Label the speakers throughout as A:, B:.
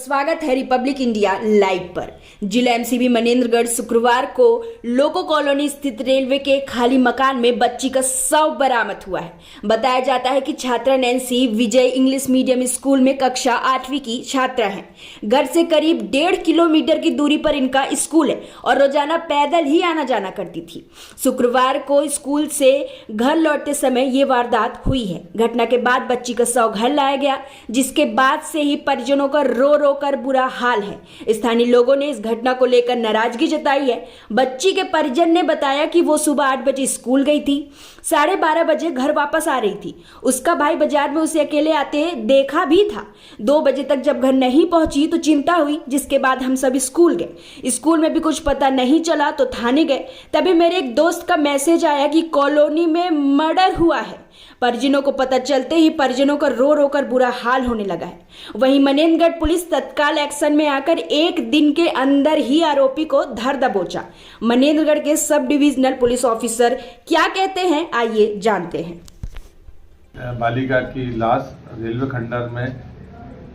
A: स्वागत है Republic India live पर। जिला एमसीबी मनेंद्रगढ़ शुक्रवार को लोको कॉलोनी स्थित रेलवे के खाली मकान में बच्ची का शव बरामद हुआ है। बताया जाता है कि छात्रा नैन्सी विजय इंग्लिश मीडियम स्कूल में कक्षा 8वीं की छात्रा है। घर से करीब 1.5 किलोमीटर की दूरी पर इनका स्कूल है और रोजाना पैदल ही आना जाना करती थी। शुक्रवार को स्कूल से घर लौटते समय ये वारदात हुई है। घटना के बाद बच्ची का शव घर लाया गया, जिसके बाद से ही परिजनों का रो कर बुरा हाल है। स्थानीय लोगों ने इस घटना को लेकर नाराजगी जताई है। बच्ची के परिजन ने बताया कि वो सुबह 8 बजे स्कूल गई थी, 12:30 बजे घर वापस आ रही थी। उसका भाई बाजार में उसे अकेले आते देखा भी था। 2 बजे तक जब घर नहीं पहुंची तो चिंता हुई, जिसके बाद हम सब स्कूल गए। स्कूल में भी कुछ पता नहीं चला तो थाने गए। तभी मेरे एक दोस्त का मैसेज आया कि कॉलोनी में मर्डर हुआ है। परिजनों को पता चलते ही परिजनों का रो कर बुरा हाल होने लगा है। वहीं मनेंद्रगढ़ पुलिस तत्काल एक्शन में आकर 1 दिन के अंदर ही आरोपी को धर दबोचा। मनेंद्रगढ़ के सब डिविजनल पुलिस ऑफिसर क्या कहते हैं, आइए जानते हैं।
B: बालिका की लाश रेलवे खंडर में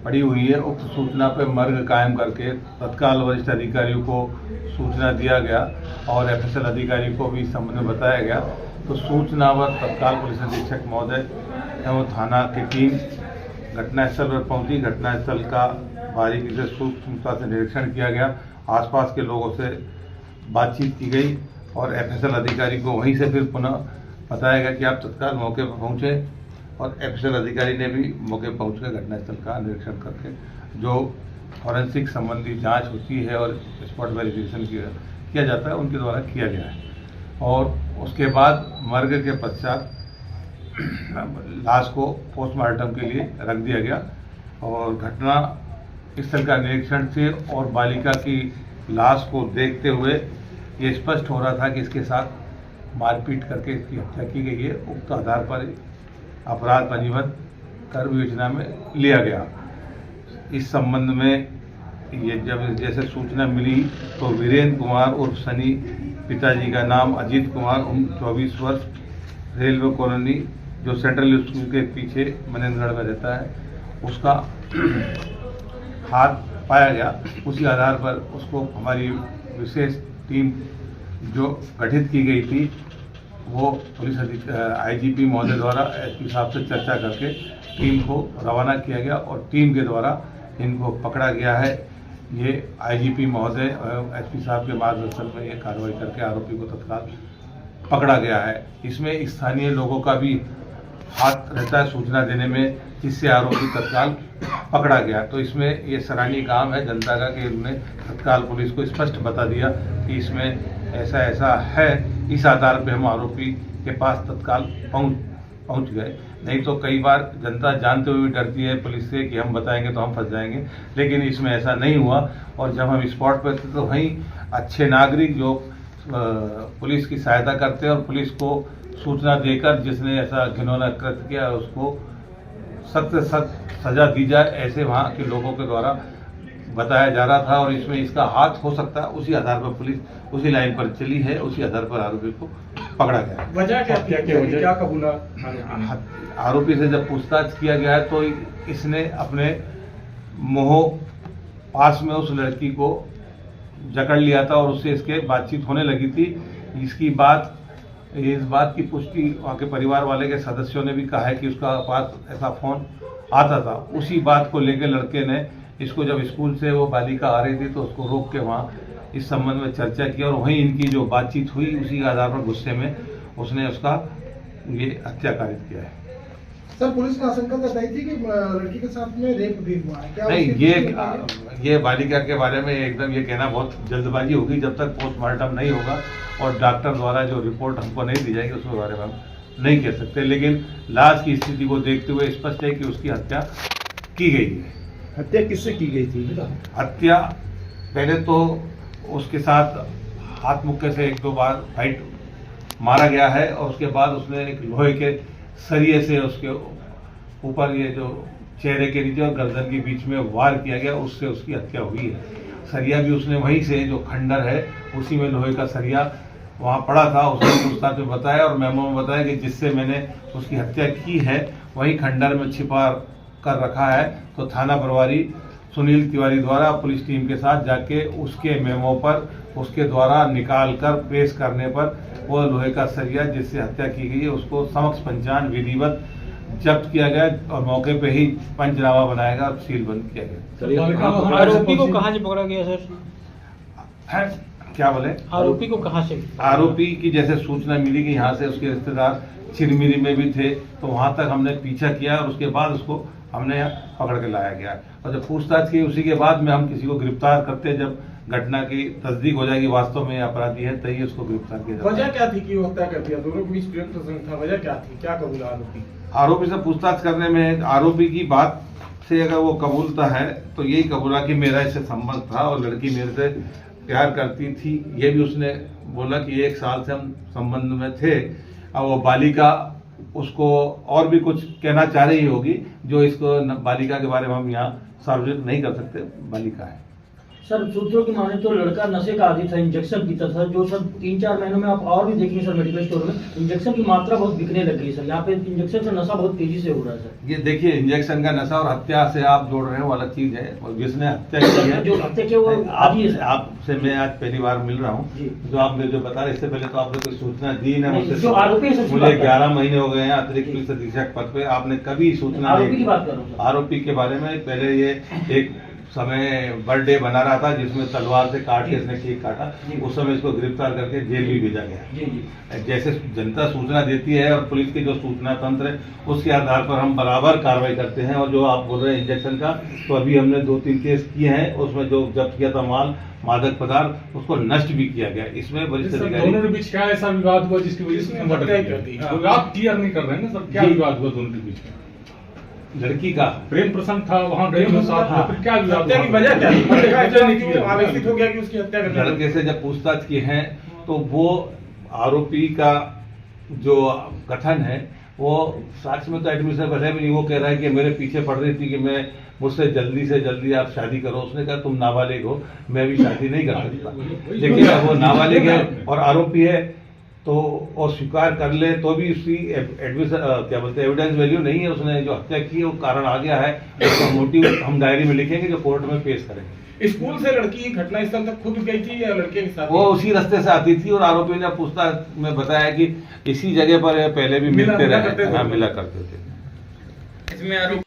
B: पड़ी हुई है। उक्त सूचना पर मर्ग कायम करके तत्काल वरिष्ठ अधिकारियों को सूचना दिया गया और एफएसएल अधिकारी को भी इस संबंध में बताया गया। तो सूचना पर तत्काल पुलिस अधीक्षक महोदय एवं थाना की टीम घटनास्थल पर पहुंची। घटनास्थल का बारीकी से सूक्ष्मता से निरीक्षण किया गया। आसपास के लोगों से बातचीत की गई और एफएसएल अधिकारी को वहीं से फिर पुनः बताया गया कि आप तत्काल मौके पर पहुंचे और एफएसएल अधिकारी ने भी मौके पर पहुंचकर घटनास्थल का निरीक्षण करके जो फॉरेंसिक संबंधी जांच होती है और स्पॉट वेरिफिकेशन किया जाता है उनके द्वारा किया गया है। और उसके बाद मर्ग के पश्चात लाश को पोस्टमार्टम के लिए रख दिया गया और घटना स्थल का निरीक्षण से और बालिका की लाश को देखते हुए ये स्पष्ट हो रहा था कि इसके साथ मारपीट करके इसकी हत्या की गई है। उक्त आधार पर अपराध पंजीबद्ध कर विवेचना में लिया गया। इस संबंध में ये जब जैसे सूचना मिली तो वीरेंद्र कुमार उर्फ सनी, पिताजी का नाम अजीत कुमार, उम्र 24 वर्ष, रेलवे कॉलोनी जो सेंट्रल स्कूल के पीछे मनेंद्रगढ़ में रहता है, उसका हाथ पाया गया। उसी आधार पर उसको हमारी विशेष टीम जो गठित की गई थी वो पुलिस आईजीपी महोदय द्वारा एसपी साहब से चर्चा करके टीम को रवाना किया गया और टीम के द्वारा इनको पकड़ा गया है। ये आईजीपी महोदय एसपी साहब के मार्गदर्शन में ये कार्रवाई करके आरोपी को तत्काल पकड़ा गया है। इसमें स्थानीय लोगों का भी हाथ रहता है सूचना देने में, जिससे आरोपी तत्काल पकड़ा गया। तो इसमें ये सराहनीय काम है जनता का कि उन्होंने तत्काल पुलिस को स्पष्ट बता दिया कि इसमें ऐसा ऐसा है। इस आधार पर हम आरोपी के पास तत्काल पहुंच गए। नहीं तो कई बार जनता जानते हुए भी डरती है पुलिस से कि हम बताएंगे तो हम फंस जाएंगे, लेकिन इसमें ऐसा नहीं हुआ। और जब हम स्पॉट पर थे तो वहीं अच्छे नागरिक जो पुलिस की सहायता करते हैं और पुलिस को सूचना देकर जिसने ऐसा घिनौना कृत्य किया उसको सख्त से सख्त सजा दी जाए, ऐसे वहाँ के लोगों के द्वारा बताया जा रहा था। और इसमें इसका हाथ हो सकता है, उसी आधार पर पुलिस उसी लाइन पर चली है, उसी आधार पर आरोपी को पकड़ा गया।
C: वजह क्या कबूला?
B: आरोपी से जब पूछताछ किया गया है तो इसने अपने मोह पास में उस लड़की को जकड़ लिया था और उससे इसके बातचीत होने लगी थी। इस बात की पुष्टि वहाँ के परिवार वाले के सदस्यों ने भी कहा है कि उसका पास ऐसा फोन आता था। उसी बात को लेकर लड़के ने इसको जब स्कूल से वो बालिका आ रही थी तो उसको रोक के वहाँ इस संबंध में चर्चा की और वहीं इनकी जो बातचीत हुई उसी के आधार पर गुस्से में उसने उसका ये हत्या कारित किया है।
C: सर, पुलिस ने आशंका जताई थी कि लड़की के साथ में रेप भी हुआ है। क्या
B: नहीं, ये बालिका के बारे में एकदम ये कहना बहुत जल्दबाजी होगी। जब तक पोस्टमार्टम नहीं होगा और डॉक्टर द्वारा जो रिपोर्ट हमको नहीं दी जाएगी उसके बारे में हम नहीं कह सकते। लेकिन लाश की स्थिति को देखते हुए स्पष्ट है कि उसकी हत्या की गई है।
C: हत्या किससे की गई थी?
B: हत्या पहले तो उसके साथ हाथ मुक्के से 1-2 बार फाइट मारा गया है और उसके बाद उसने एक लोहे के सरिये से उसके ऊपर ये जो चेहरे के नीचे और गर्दन के बीच में वार किया गया, उससे उसकी हत्या हुई है। सरिया भी उसने वहीं से जो खंडर है उसी में लोहे का सरिया वहाँ पड़ा था, उसने पूछताछ में बताया और मेमो में बताया कि जिससे मैंने उसकी हत्या की है वही खंडर में छिपा कर रखा है। तो थाना प्रभारी सुनील तिवारी द्वारा पुलिस टीम के साथ जाके उसके मेमो पर उसके द्वारा निकाल कर पेश करने पर वो लोहे का सरिया जिससे हत्या की गई है उसको समक्ष पंचांग विधिवत जब्त किया गया और मौके पे ही पंचनामा बनाया गया और सील बंद किया गया।
D: आरोपी को कहाँ से पकड़ा गया सर?
B: है क्या बोले?
D: आरोपी को कहाँ से?
B: आरोपी की जैसे सूचना मिली कि यहाँ से उसके रिश्तेदार चिरमिरी में भी थे तो वहां तक हमने पीछा किया और उसके बाद उसको हमने पकड़ के लाया गया और जब पूछताछ की उसी के बाद में हम किसी को गिरफ्तार करते जब घटना की तस्दीक हो जाएगी वास्तव में अपराधी है तभी उसको गिरफ्तार किया जाएगा।
E: वजह क्या थी कि वो हत्या कर दिया? दोनों के बीच प्रेम प्रसंग था, वजह क्या थी? क्या कबूला आरोपी?
B: आरोपी से पूछताछ करने में आरोपी की बात से अगर वो कबूलता है तो यही कबूला कि मेरा इससे संबंध था और लड़की मेरे से प्यार करती थी। ये भी उसने बोला कि 1 साल से हम संबंध में थे। अब वो बालिका उसको और भी कुछ कहना चाह रही होगी जो इसको बालिका के बारे में हम यहाँ सार्वजनिक नहीं कर सकते। बालिका है
F: सर, सूत्रों की माने तो लड़का नशे का आदी था, इंजेक्शन पीता था, जो सर 3-4 महीनों में आप और भी देखिए सर मेडिकल स्टोर में इंजेक्शन की मात्रा बहुत बिकने लग गई सर। यहाँ पे इंजेक्शन से नशा बहुत तेजी से हो रहा है सर।
B: ये देखिए इंजेक्शन का नशा और हत्या से आप जोड़ रहे हो अलग चीज है और जिसने हत्या की है
F: जो हत्या किया वो आदी है सर।
B: आपसे मैं आज पहली बार मिल रहा हूँ जो आपने जो बता रहे इससे पहले तो आपने कोई सूचना दी ना मुझे।
F: जो आरोपी है सर,
B: मुझे 11 महीने हो गए हैं अतिरिक्त पुलिस अधीक्षक पद पे, आपने कभी सूचना
F: आरोपी की बात कर रहा हूँ सर।
B: आरोपी के बारे में पहले ये एक समय बर्थडे बना रहा था जिसमें तलवार से काट के इसने केक काटा, उस समय इसको गिरफ्तार करके जेल भी भेजा गया। जैसे जनता सूचना देती है और पुलिस के जो सूचना तंत्र है उसके आधार पर हम बराबर कार्रवाई करते हैं। और जो आप बोल रहे हैं इंजेक्शन का, तो अभी हमने 2-3 केस किए हैं, उसमें जो जब्त किया था माल मादक पदार्थ उसको नष्ट भी किया गया। इसमें वरिष्ठ अधिकारी
G: दोनों के बीच क्या ऐसा विवाद हुआ जिसकी वजह से
E: हत्या कर दी? हाँ।
G: आप क्लियर नहीं कर रहे हैं ना सर, क्या विवाद हुआ दोनों के बीच में?
B: लड़की का
G: प्रेम प्रसंग था वहाँ गए हो साथ में, फिर क्या विवाद
E: हत्या की
G: हुआ?
E: वजह क्या थी?
G: वजह नहीं
E: क्यों
G: थी।
E: आवेशित हो गया कि उसकी हत्या करने लगा?
B: लड़के से जब पूछताछ की है तो वो आरोपी का जो कथन है वो साक्ष्य में तो एडमिशन पहले भी नहीं। वो कह रहा है कि मेरे पीछे पड़ रही थी कि मैं मुझसे जल्दी से जल्दी आप शादी करो। उसने कहा तुम नाबालिग हो, मैं भी शादी नहीं कर सकता। लेकिन अब वो नाबालिग है और आरोपी है तो और स्वीकार कर ले तो भी उसकी क्या बोलते हैं एविडेंस वैल्यू नहीं है। उसने जो हत्या की है वो कारण आ गया है, उसका मोटिव हम डायरी में लिखेंगे जो कोर्ट में पेश करेंगे।
E: स्कूल से लड़की घटनास्थल तक खुद गई थी या लड़के के साथ?
B: वो उसी रास्ते से आती थी और आरोपी ने पूछताछ में बताया कि इसी जगह पर पहले भी मिलते रहे, मिला करते थे।
E: इसमें